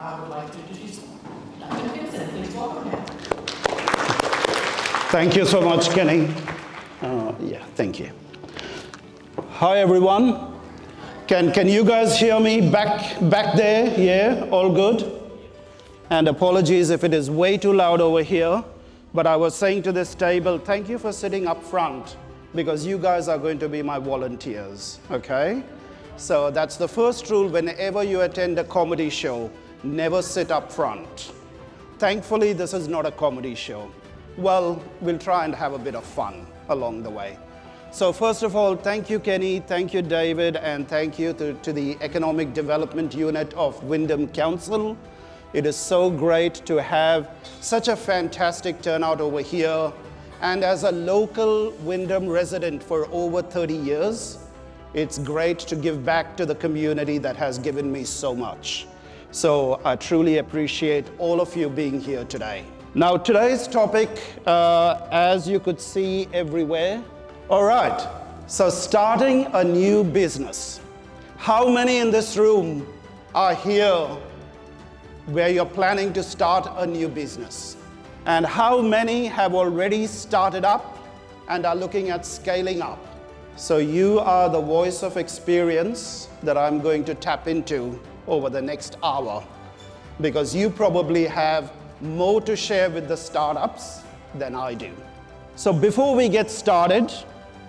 I would like to introduce Duncan Vincent. Please welcome him. Thank you so much, Kenny. Thank you. Hi, everyone. Can you guys hear me back there? Yeah, all good? And apologies if it is way too loud over here, but I was saying to this table, thank you for sitting up front, because you guys are going to be my volunteers, okay? So that's the first rule whenever you attend a comedy show. Never sit up front. Thankfully, this is not a comedy show. Well, we'll try and have a bit of fun along the way. So first of all, thank you, Kenny, thank you, David, and thank you to the Economic Development Unit of Wyndham Council. It is so great to have such a fantastic turnout over here. And as a local Wyndham resident for over 30 years, it's great to give back to the community that has given me so much. So I truly appreciate all of you being here today. Now today's topic, as you could see everywhere. All right, so starting a new business. How many in this room are here where you're planning to start a new business? And how many have already started up and are looking at scaling up? So you are the voice of experience that I'm going to tap into over the next hour, because you probably have more to share with the startups than I do. So before we get started,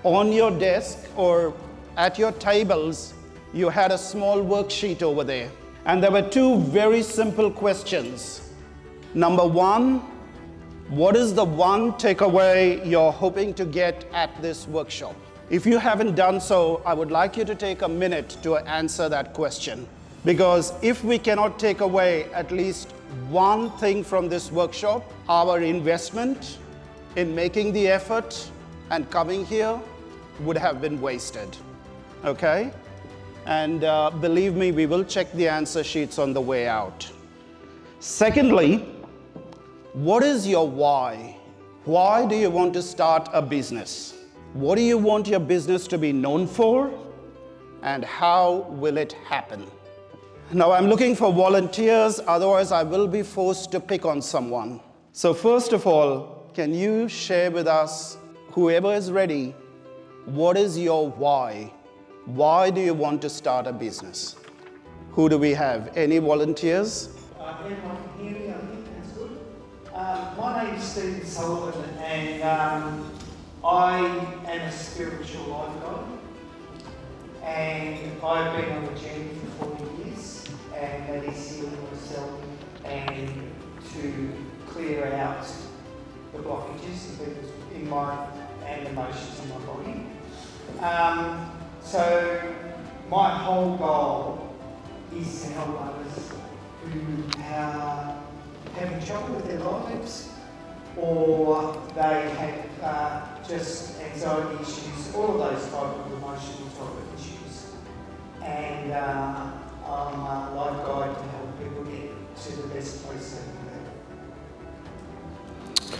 on your desk or at your tables, you had a small worksheet over there. And there were two very simple questions. Number one, what is the one takeaway you're hoping to get at this workshop? If you haven't done so, I would like you to take a minute to answer that question. Because if we cannot take away at least one thing from this workshop, our investment in making the effort and coming here would have been wasted, okay? And believe me, we will check the answer sheets on the way out. Secondly, what is your why? Why do you want to start a business? What do you want your business to be known for? And how will it happen? Now I'm looking for volunteers, otherwise I will be forced to pick on someone. So first of all, can you share with us, whoever is ready, what is your why? Why do you want to start a business? Who do we have? Any volunteers? Everyone can hear me, I think that's good. My name is Stephen Sullivan, and I am a spiritual life guide. And I've been on the journey for 40 years, and that is healing myself and to clear out the blockages in my and emotions in my body. So my whole goal is to help others who are having trouble with their lives, or they have just anxiety issues, all of those type of emotional type of issues. And I'm a life guide to help people get to the best place they can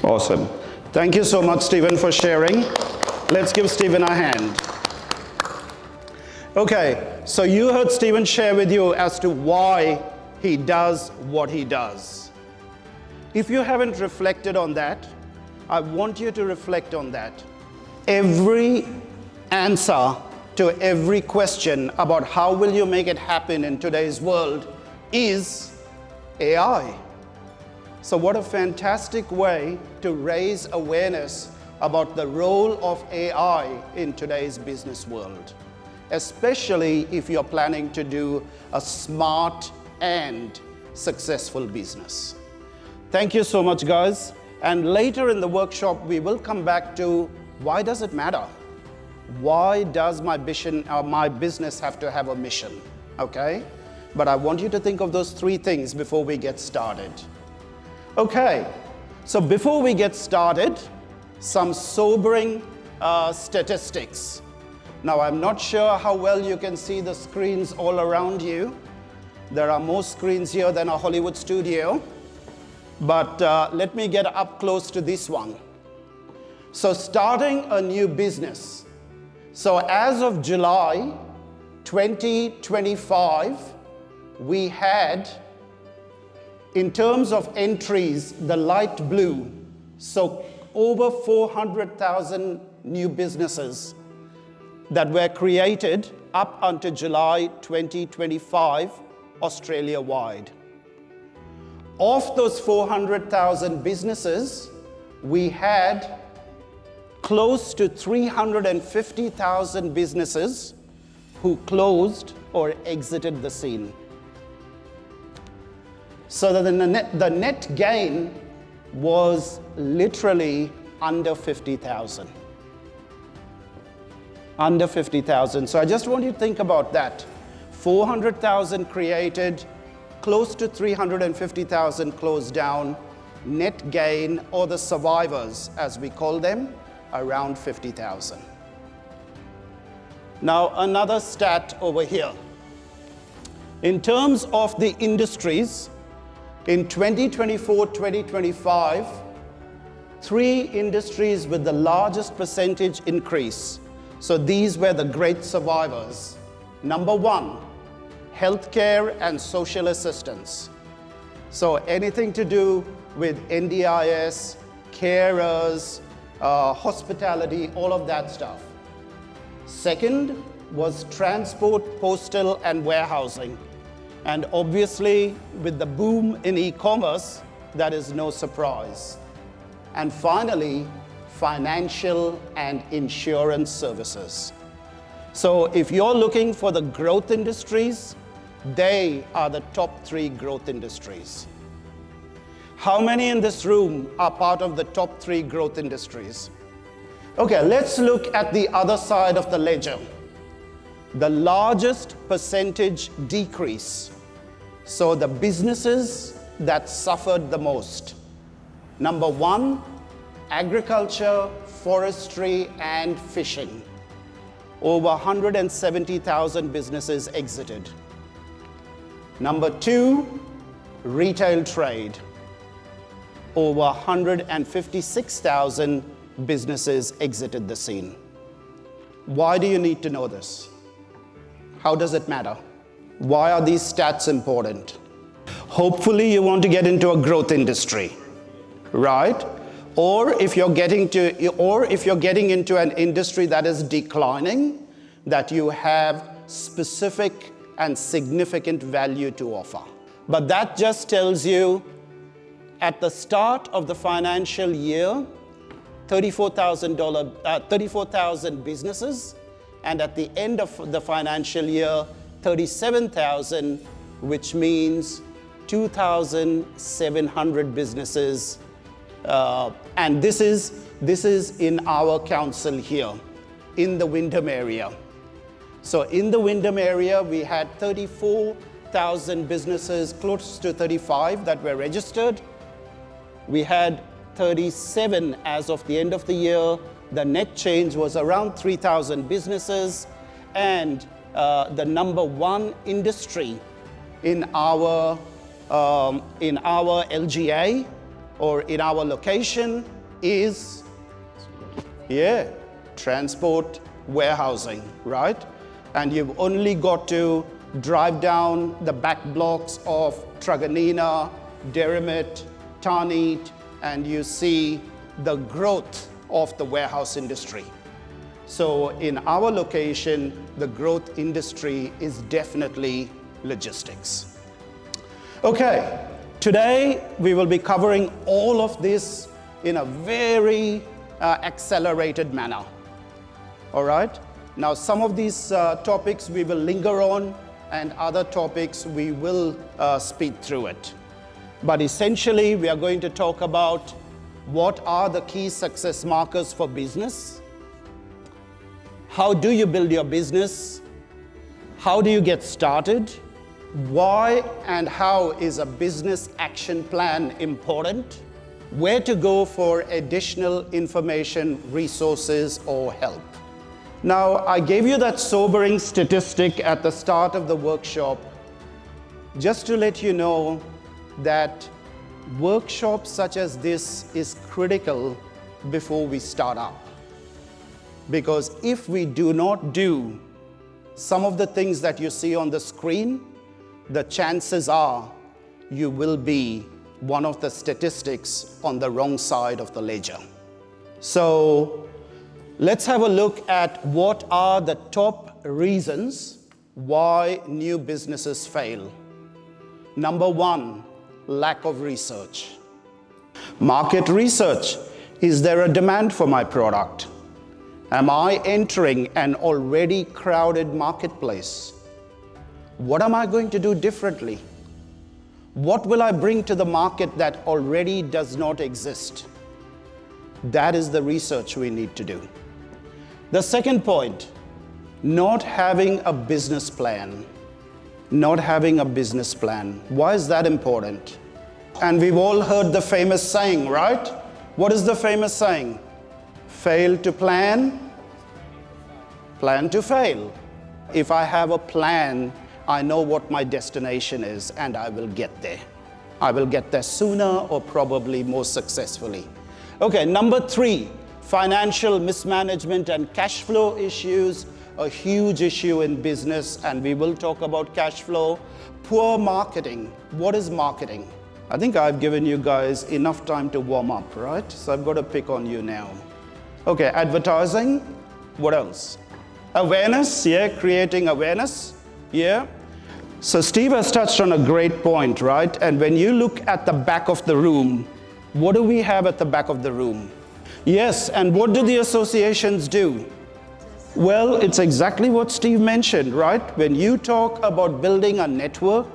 be. Awesome. Thank you so much, Stephen, for sharing. Let's give Stephen a hand. Okay, so you heard Stephen share with you as to why he does what he does. If you haven't reflected on that, I want you to reflect on that. Every answer to every question about how will you make it happen in today's world is AI. So what a fantastic way to raise awareness about the role of AI in today's business world, especially if you're planning to do a smart and successful business. Thank you so much, guys. And later in the workshop, we will come back to why does it matter? Why does my business have to have a mission? Okay? But I want you to think of those three things before we get started. Okay, so before we get started, some sobering statistics. Now, I'm not sure how well you can see the screens all around you. There are more screens here than a Hollywood studio. But let me get up close to this one. So starting a new business. So as of July 2025, we had In terms of entries, the light blue, so over 400,000 new businesses that were created up until July 2025, Australia-wide. Of those 400,000 businesses, we had close to 350,000 businesses who closed or exited the scene. So that the net gain was literally under 50,000. Under 50,000. So I just want you to think about that. 400,000 created, close to 350,000 closed down, net gain, or the survivors, as we call them, around 50,000. Now, another stat over here. In terms of the industries, in 2024-2025, 3 industries with the largest percentage increase. So these were the great survivors. Number 1, healthcare and social assistance. So anything to do with NDIS, carers, hospitality, all of that stuff. Second was transport, postal, and warehousing. And obviously, with the boom in e-commerce, that is no surprise. And finally, financial and insurance services. So if you're looking for the growth industries, they are the top 3 growth industries. How many in this room are part of the top 3 growth industries? Okay, let's look at the other side of the ledger. The largest percentage decrease. So the businesses that suffered the most. Number 1, agriculture, forestry, and fishing. Over 170,000 businesses exited. Number 2, retail trade. Over 156,000 businesses exited the scene. Why do you need to know this? How does it matter? Why are these stats important? Hopefully you want to get into a growth industry, right? Or if you're getting into an industry that is declining, that you have specific and significant value to offer. But that just tells you at the start of the financial year, 34,000 businesses, and at the end of the financial year, 37,000, which means 2,700 businesses. And this is in our council here, in the Wyndham area. So in the Wyndham area, we had 34,000 businesses, close to 35 that were registered. We had 37 as of the end of the year. The net change was around 3,000 businesses, and the number 1 industry in our LGA or in our location is, transport, warehousing, right? And you've only got to drive down the back blocks of Truganina, Derrimut, Tarneet, and you see the growth of the warehouse industry. So in our location, the growth industry is definitely logistics. Okay, today we will be covering all of this in a very accelerated manner. All right? Now, some of these topics we will linger on, and other topics we will speed through it. But essentially, we are going to talk about what are the key success markers for business? How do you build your business? How do you get started? Why and how is a business action plan important? Where to go for additional information, resources, or help? Now, I gave you that sobering statistic at the start of the workshop, just to let you know that workshops such as this is critical before we start up. Because if we do not do some of the things that you see on the screen, the chances are you will be one of the statistics on the wrong side of the ledger. So let's have a look at what are the top reasons why new businesses fail. Number one, lack of research. Market research. Is there a demand for my product? Am I entering an already crowded marketplace? What am I going to do differently? What will I bring to the market that already does not exist? That is the research we need to do. The second point, not having a business plan. Not having a business plan. Why is that important? And we've all heard the famous saying, right? What is the famous saying? Fail to plan, plan to fail. If I have a plan, I know what my destination is and I will get there. I will get there sooner or probably more successfully. Okay, number three, financial mismanagement and cash flow issues, a huge issue in business, and we will talk about cash flow. Poor marketing. What is marketing? I think I've given you guys enough time to warm up, right? So I've got to pick on you now. Okay, advertising. What else? Awareness, yeah, creating awareness, yeah. So Steve has touched on a great point, right? And when you look at the back of the room, what do we have at the back of the room? Yes, and what do the associations do? Well, it's exactly what Steve mentioned, right? When you talk about building a network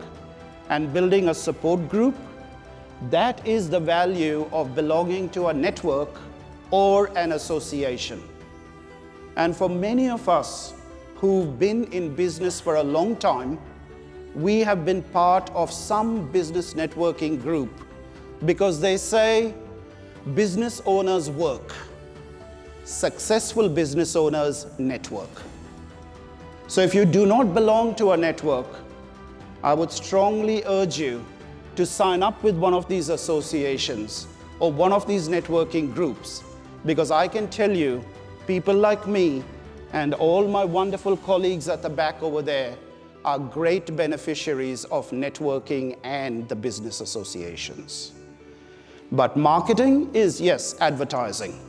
and building a support group, that is the value of belonging to a network or an association. And for many of us who've been in business for a long time, we have been part of some business networking group because they say business owners work, successful business owners network. So if you do not belong to a network, I would strongly urge you to sign up with one of these associations or one of these networking groups, because I can tell you, people like me and all my wonderful colleagues at the back over there are great beneficiaries of networking and the business associations. But marketing is, yes, advertising.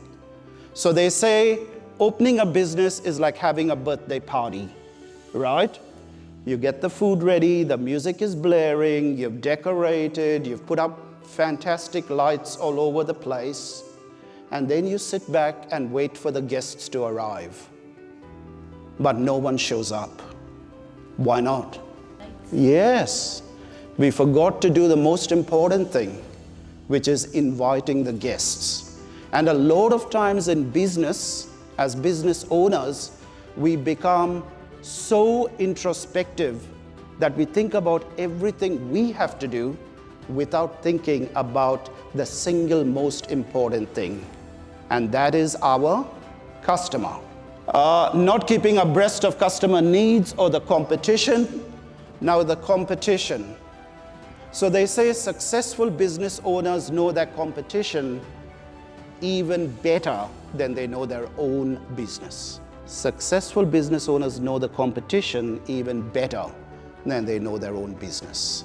So they say opening a business is like having a birthday party, right? You get the food ready, the music is blaring, you've decorated, you've put up fantastic lights all over the place, and then you sit back and wait for the guests to arrive. But no one shows up. Why not? Yes, we forgot to do the most important thing, which is inviting the guests. And a lot of times in business, as business owners, we become so introspective that we think about everything we have to do without thinking about the single most important thing, and that is our customer. Not keeping abreast of customer needs or the competition. Now the competition. So they say successful business owners know their competition even better than they know their own business. Successful business owners know the competition even better than they know their own business.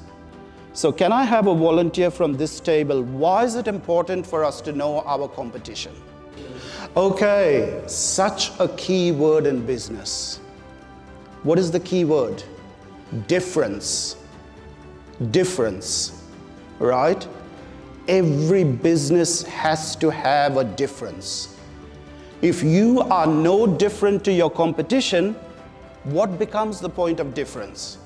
So can I have a volunteer from this table? Why is it important for us to know our competition? Okay, such a key word in business. What is the key word? Difference. Difference, right? Every business has to have a difference. If you are no different to your competition, what becomes the point of difference?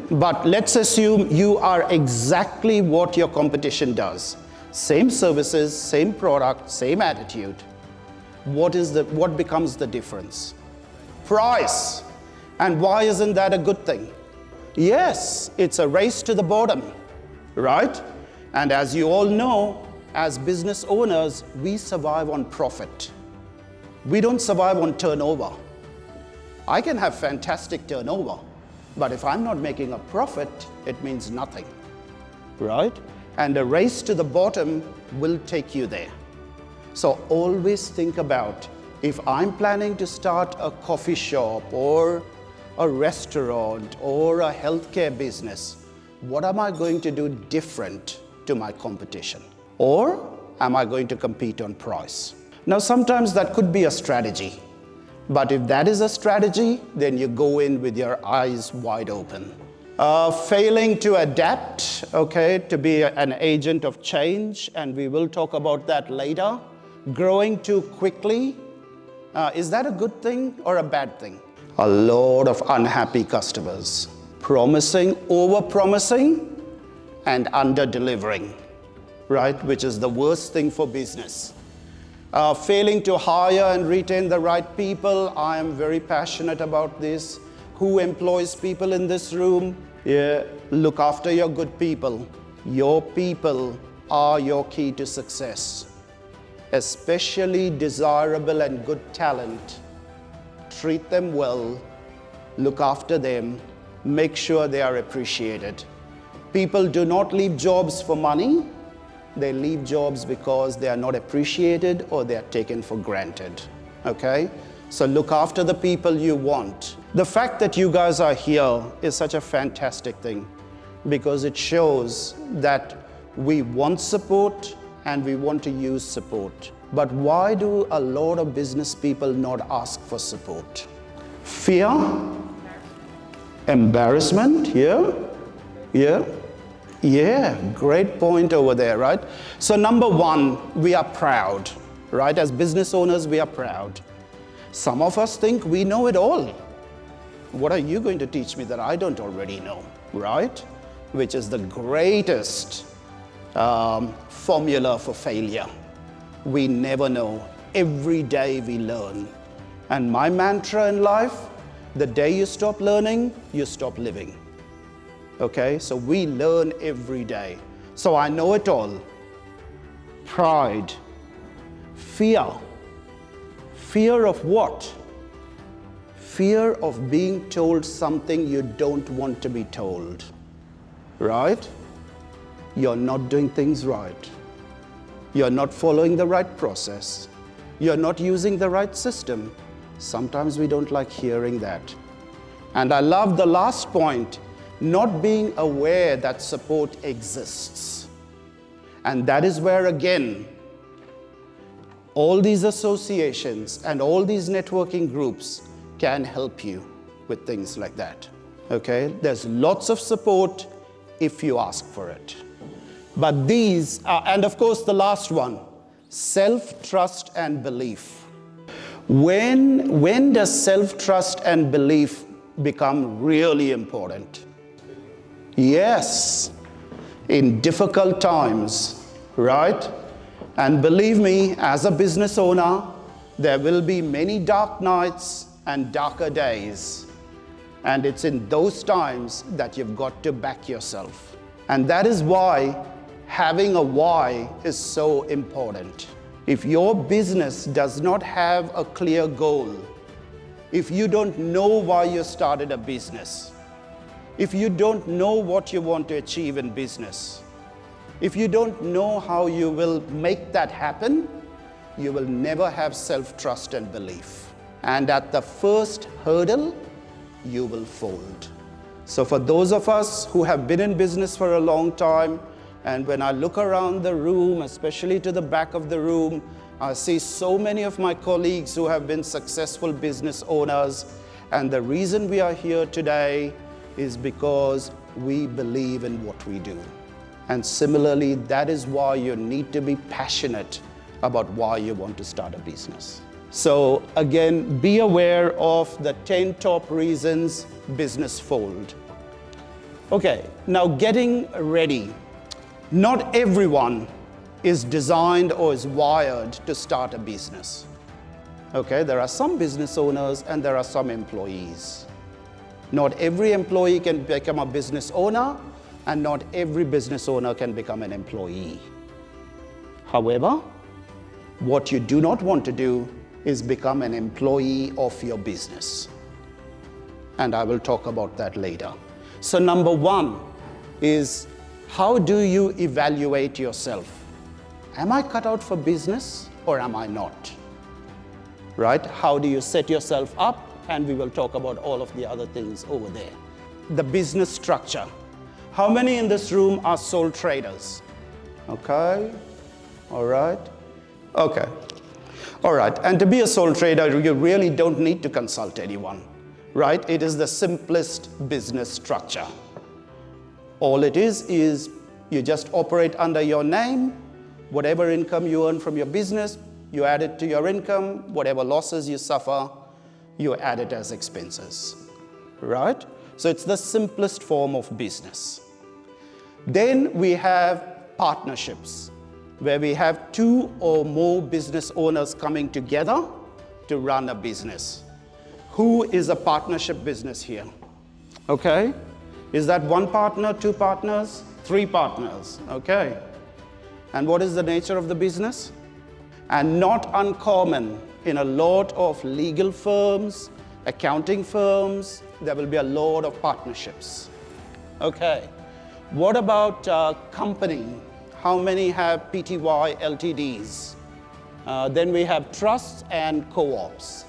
But let's assume you are exactly what your competition does. Same services, same product, same attitude. What becomes the difference? Price. And why isn't that a good thing? Yes, it's a race to the bottom, right? And as you all know, as business owners, we survive on profit. We don't survive on turnover. I can have fantastic turnover, but if I'm not making a profit, it means nothing, right? And a race to the bottom will take you there. So always think about, if I'm planning to start a coffee shop or a restaurant or a healthcare business, What am I going to do different to my competition? Or am I going to compete on price? Now, sometimes that could be a strategy. But if that is a strategy, then you go in with your eyes wide open. Failing to adapt, okay, to be an agent of change, and we will talk about that later. Growing too quickly, is that a good thing or a bad thing? A lot of unhappy customers. Promising, over-promising, and under-delivering, right? Which is the worst thing for business. Failing to hire and retain the right people. I am very passionate about this. Who employs people in this room? Yeah, look after your good people. Your people are your key to success. Especially desirable and good talent. Treat them well, look after them, make sure they are appreciated. People do not leave jobs for money. They leave jobs because they are not appreciated or they are taken for granted, okay? So look after the people you want. The fact that you guys are here is such a fantastic thing because it shows that we want support and we want to use support. But why do a lot of business people not ask for support? Fear? Embarrassment? Yeah, great point over there, right? So number one, we are proud, right? As business owners, we are proud. Some of us think we know it all. What are you going to teach me that I don't already know, right? Which is the greatest formula for failure. We never know. Every day we learn. And my mantra in life, the day you stop learning, you stop living. Okay, so we learn every day. So I know it all. Pride, fear. Fear of what? Fear of being told something you don't want to be told, right? You're not doing things right. You're not following the right process. You're not using the right system. Sometimes we don't like hearing that. And I love the last point, not being aware that support exists. And that is where, again, all these associations and all these networking groups can help you with things like that, okay? There's lots of support if you ask for it. But these are, and of course the last one, self-trust and belief. When does self-trust and belief become really important? Yes, in difficult times, right? And believe me, as a business owner, there will be many dark nights and darker days. And it's in those times that you've got to back yourself. And that is why having a why is so important. If your business does not have a clear goal, if you don't know why you started a business, if you don't know what you want to achieve in business, if you don't know how you will make that happen, you will never have self-trust and belief. And at the first hurdle, you will fold. So for those of us who have been in business for a long time, and when I look around the room, especially to the back of the room, I see so many of my colleagues who have been successful business owners. And the reason we are here today is because we believe in what we do. And similarly, that is why you need to be passionate about why you want to start a business. So again, be aware of the 10 top reasons business fold. Okay, now getting ready. Not everyone is designed or is wired to start a business. Okay, there are some business owners and there are some employees. Not every employee can become a business owner, and not every business owner can become an employee. However, what you do not want to do is become an employee of your business. And I will talk about that later. So number one is, how do you evaluate yourself? Am I cut out for business or am I not? Right? How do you set yourself up? And we will talk about all of the other things over there. The business structure. How many in this room are sole traders? Okay, all right, okay. All right, and to be a sole trader, you really don't need to consult anyone, right? It is the simplest business structure. All it is you just operate under your name. Whatever income you earn from your business, you add it to your income. Whatever losses you suffer, you add it as expenses, right? So it's the simplest form of business. Then we have partnerships, where we have 2 or more business owners coming together to run a business. Who is a partnership business here? Okay? Is that 1 partner, 2 partners, 3 partners? Okay. And what is the nature of the business? And not uncommon in a lot of legal firms, accounting firms, there will be a lot of partnerships. Okay. What about company? How many have PTY LTDs? Then we have trusts and co-ops.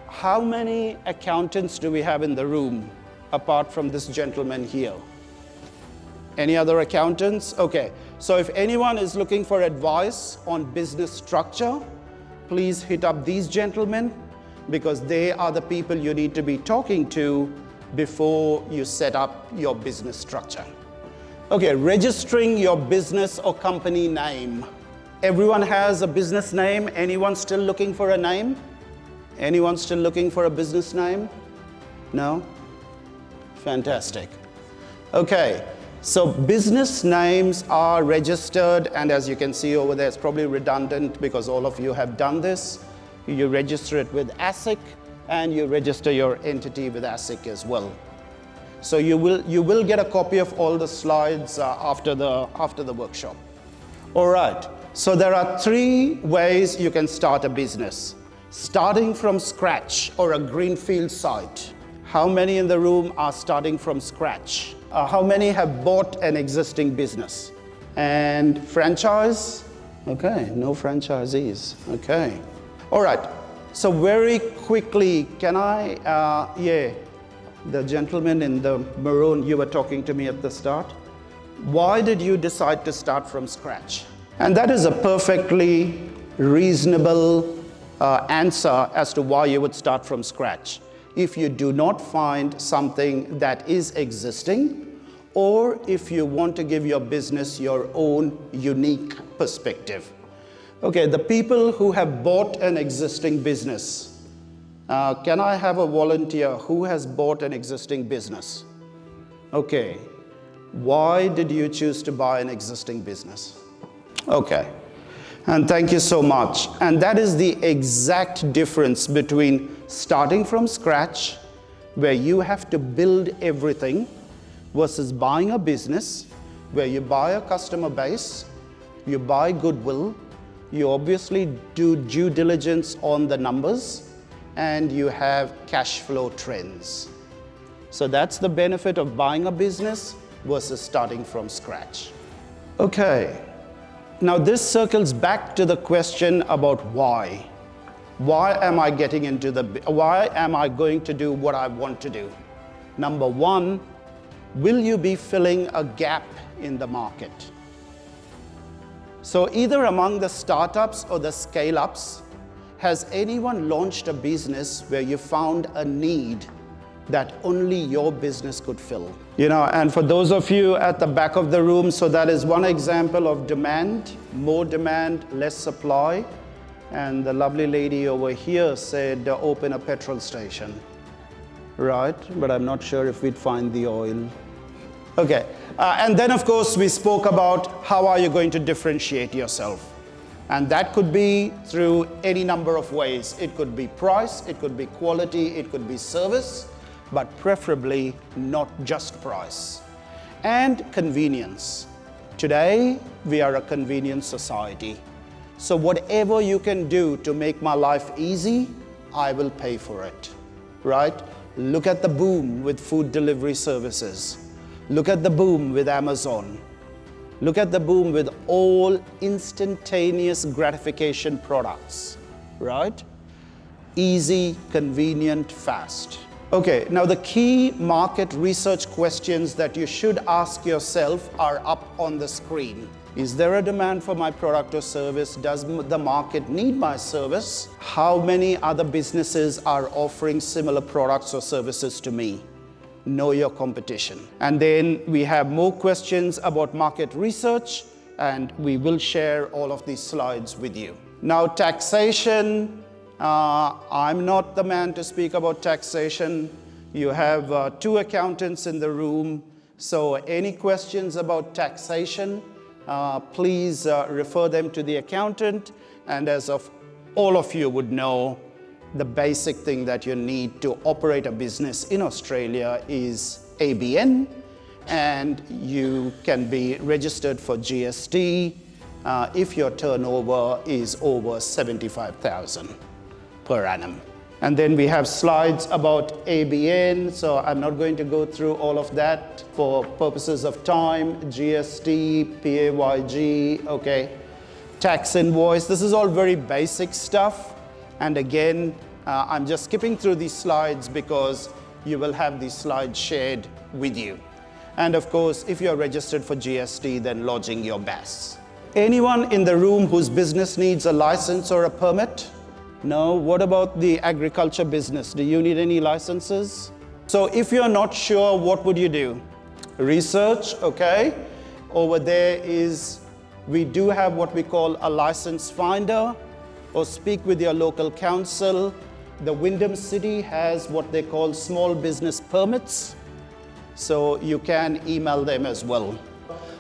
How many accountants do we have in the room, apart from this gentleman here? Any other accountants? Okay, so if anyone is looking for advice on business structure, please hit up these gentlemen, because they are the people you need to be talking to before you set up your business structure. Okay, registering your business or company name. Everyone has a business name. Anyone still looking for a name? Anyone still looking for a business name? No? Fantastic. Okay, so business names are registered, and as you can see over there, it's probably redundant because all of you have done this. You register it with ASIC, and you register your entity with ASIC as well. So you will get a copy of all the slides after the workshop. All right, so there are 3 ways you can start a business. Starting from scratch or a greenfield site. How many in the room are starting from scratch? How many have bought an existing business? And franchise? Okay, no franchisees. Okay. All right, so very quickly, can I, the gentleman in the maroon, you were talking to me at the start. Why did you decide to start from scratch? And that is a perfectly reasonable answer as to why you would start from scratch. If you do not find something that is existing, or if you want to give your business your own unique perspective. Okay, the people who have bought an existing business, can I have a volunteer who has bought an existing business? Okay, why did you choose to buy an existing business? Okay, and thank you so much. And that is the exact difference between starting from scratch, where you have to build everything, versus buying a business, where you buy a customer base, you buy goodwill, you obviously do due diligence on the numbers, and you have cash flow trends. So that's the benefit of buying a business versus starting from scratch. Okay, now this circles back to the question about why. Why am I why am I going to do what I want to do? Number 1, will you be filling a gap in the market? So either among the startups or the scale-ups, has anyone launched a business where you found a need that only your business could fill? You know, and for those of you at the back of the room, so that is one example of demand, more demand, less supply. And the lovely lady over here said, open a petrol station. Right, but I'm not sure if we'd find the oil. Okay, and then of course we spoke about how are you going to differentiate yourself. And that could be through any number of ways. It could be price, it could be quality, it could be service, but preferably not just price. And convenience. Today, we are a convenience society. So whatever you can do to make my life easy, I will pay for it, right? Look at the boom with food delivery services. Look at the boom with Amazon. Look at the boom with all instantaneous gratification products, right? Easy, convenient, fast. Okay, now the key market research questions that you should ask yourself are up on the screen. Is there a demand for my product or service? Does the market need my service? How many other businesses are offering similar products or services to me? Know your competition. And then we have more questions about market research, and we will share all of these slides with you. Now, taxation. I'm not the man to speak about taxation. You have two accountants in the room. So any questions about taxation, please refer them to the accountant. And as of all of you would know, the basic thing that you need to operate a business in Australia is ABN, and you can be registered for GST if your turnover is over 75,000 per annum. And then we have slides about ABN, so I'm not going to go through all of that for purposes of time. GST, PAYG, okay, tax invoice. This is all very basic stuff. And again, I'm just skipping through these slides because you will have these slides shared with you. And of course, if you're registered for GST, then lodging your BAS. Anyone in the room whose business needs a license or a permit? No? What about the agriculture business? Do you need any licenses? So if you're not sure, what would you do? Research, okay. Over there we do have what we call a license finder, or speak with your local council. The Wyndham city has what they call small business permits, so you can email them as well.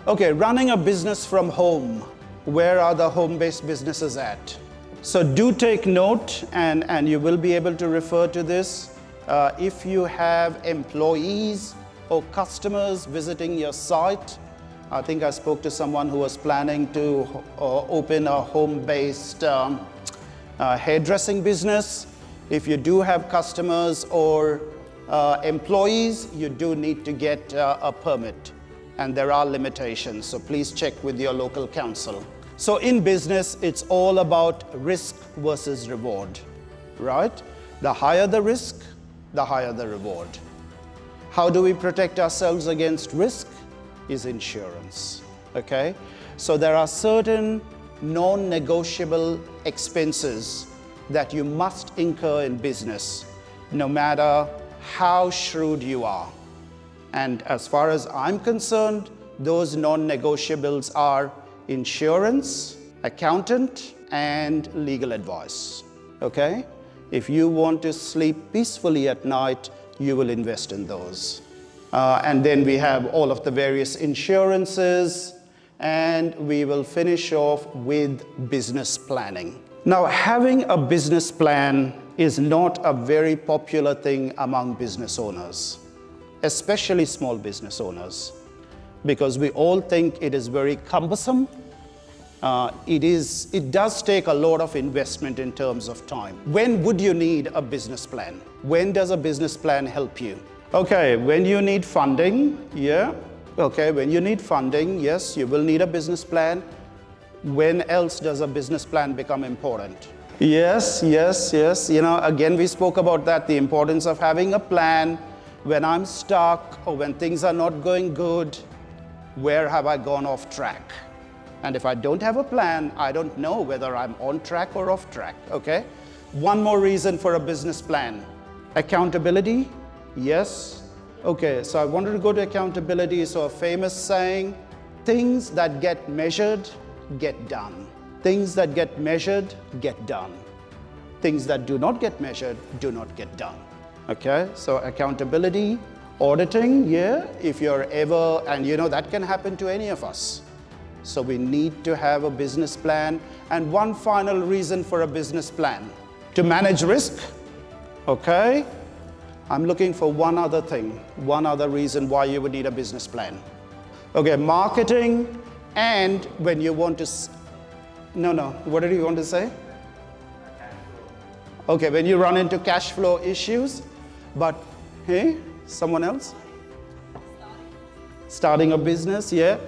Okay, running a business from home. Where are the home-based businesses at? So do take note, and you will be able to refer to this. If you have employees or customers visiting your site, I think I spoke to someone who was planning to open a home-based hairdressing business. If you do have customers or employees, you do need to get a permit, and there are limitations, so please check with your local council. So in business, it's all about risk versus reward, right? The higher the risk, the higher the reward. How do we protect ourselves against risk? Is insurance, okay? So there are certain non-negotiable expenses that you must incur in business, no matter how shrewd you are. And as far as I'm concerned, those non-negotiables are insurance, accountant, and legal advice, okay? If you want to sleep peacefully at night, you will invest in those. And then we have all of the various insurances, and we will finish off with business planning. Now, having a business plan is not a very popular thing among business owners, especially small business owners, because we all think it is very cumbersome. It does take a lot of investment in terms of time. When would you need a business plan? When does a business plan help you? Okay, when you need funding, yeah. Okay, when you need funding, yes, you will need a business plan. When else does a business plan become important? Yes. You know, again, we spoke about that, the importance of having a plan. When I'm stuck or when things are not going good, where have I gone off track? And if I don't have a plan, I don't know whether I'm on track or off track, okay? One more reason for a business plan. Accountability, yes. Okay, so I wanted to go to accountability. So a famous saying, things that get measured, get done. Things that get measured, get done. Things that do not get measured, do not get done. Okay, so accountability, auditing, yeah, if you're ever, and you know, that can happen to any of us. So we need to have a business plan. And one final reason for a business plan, to manage risk, okay? I'm looking for one other thing, one other reason why you would need a business plan. Okay, marketing, and when you want to, what did you want to say? Okay, when you run into cash flow issues, but hey, someone else? Starting a business, yeah.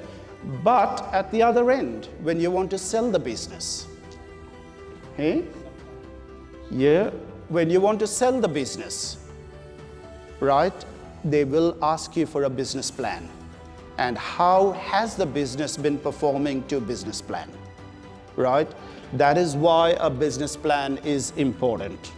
But at the other end, when you want to sell the business, hey? Yeah, when you want to sell the business, right? They will ask you for a business plan. And how has the business been performing to business plan, right? That is why a business plan is important.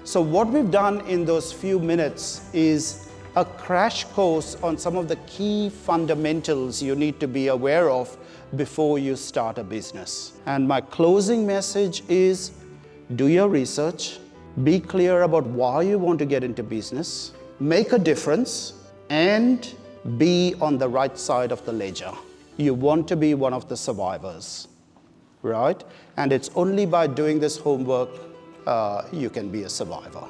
So what we've done in those few minutes is a crash course on some of the key fundamentals you need to be aware of before you start a business. And my closing message is, do your research, be clear about why you want to get into business, make a difference, and be on the right side of the ledger. You want to be one of the survivors, right? And it's only by doing this homework you can be a survivor.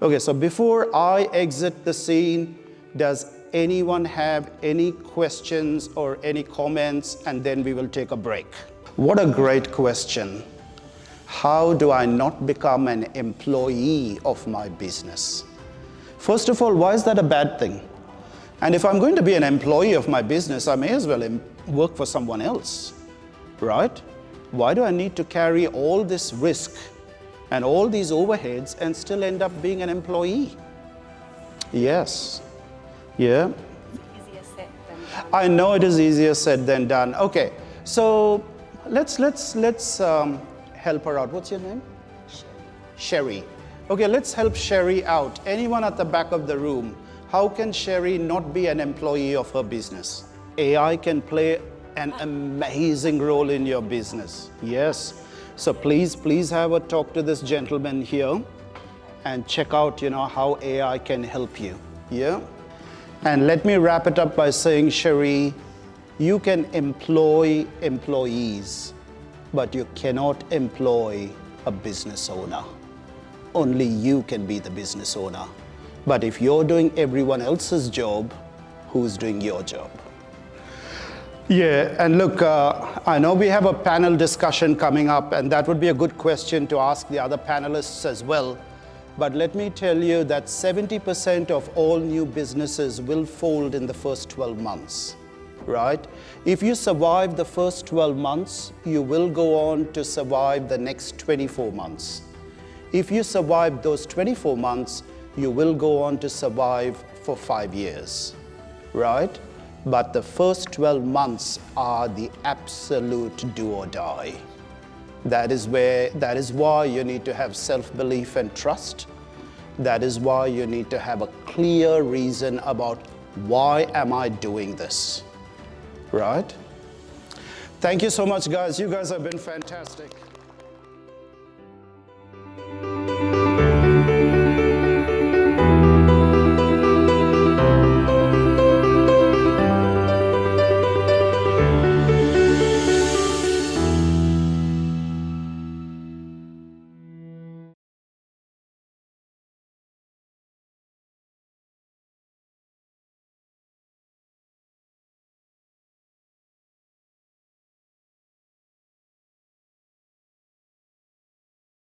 Okay, so before I exit the scene, does anyone have any questions or any comments? And then we will take a break. What a great question. How do I not become an employee of my business? First of all, why is that a bad thing? And if I'm going to be an employee of my business, I may as well work for someone else, right? Why do I need to carry all this risk and all these overheads and still end up being an employee? This is easier said than done. I know it is easier said than done. Okay, so let's help her out. What's your name? Sherry. Okay, let's help Sherry out. Anyone at the back of the room, how can Sherry not be an employee of her business? AI can play an amazing role in your business. Yes. So please have a talk to this gentleman here and check out, how AI can help you. Yeah. And let me wrap it up by saying, Sherry, you can employ employees, but you cannot employ a business owner. Only you can be the business owner. But if you're doing everyone else's job, who's doing your job? Yeah, and look, I know we have a panel discussion coming up, and that would be a good question to ask the other panelists as well. But let me tell you that 70% of all new businesses will fold in the first 12 months, right? If you survive the first 12 months, you will go on to survive the next 24 months. If you survive those 24 months, you will go on to survive for 5 years, right? But the first 12 months are the absolute do or die. That is why you need to have self-belief and trust. That is why you need to have a clear reason about why am I doing this, right? Thank you so much, guys. You guys have been fantastic.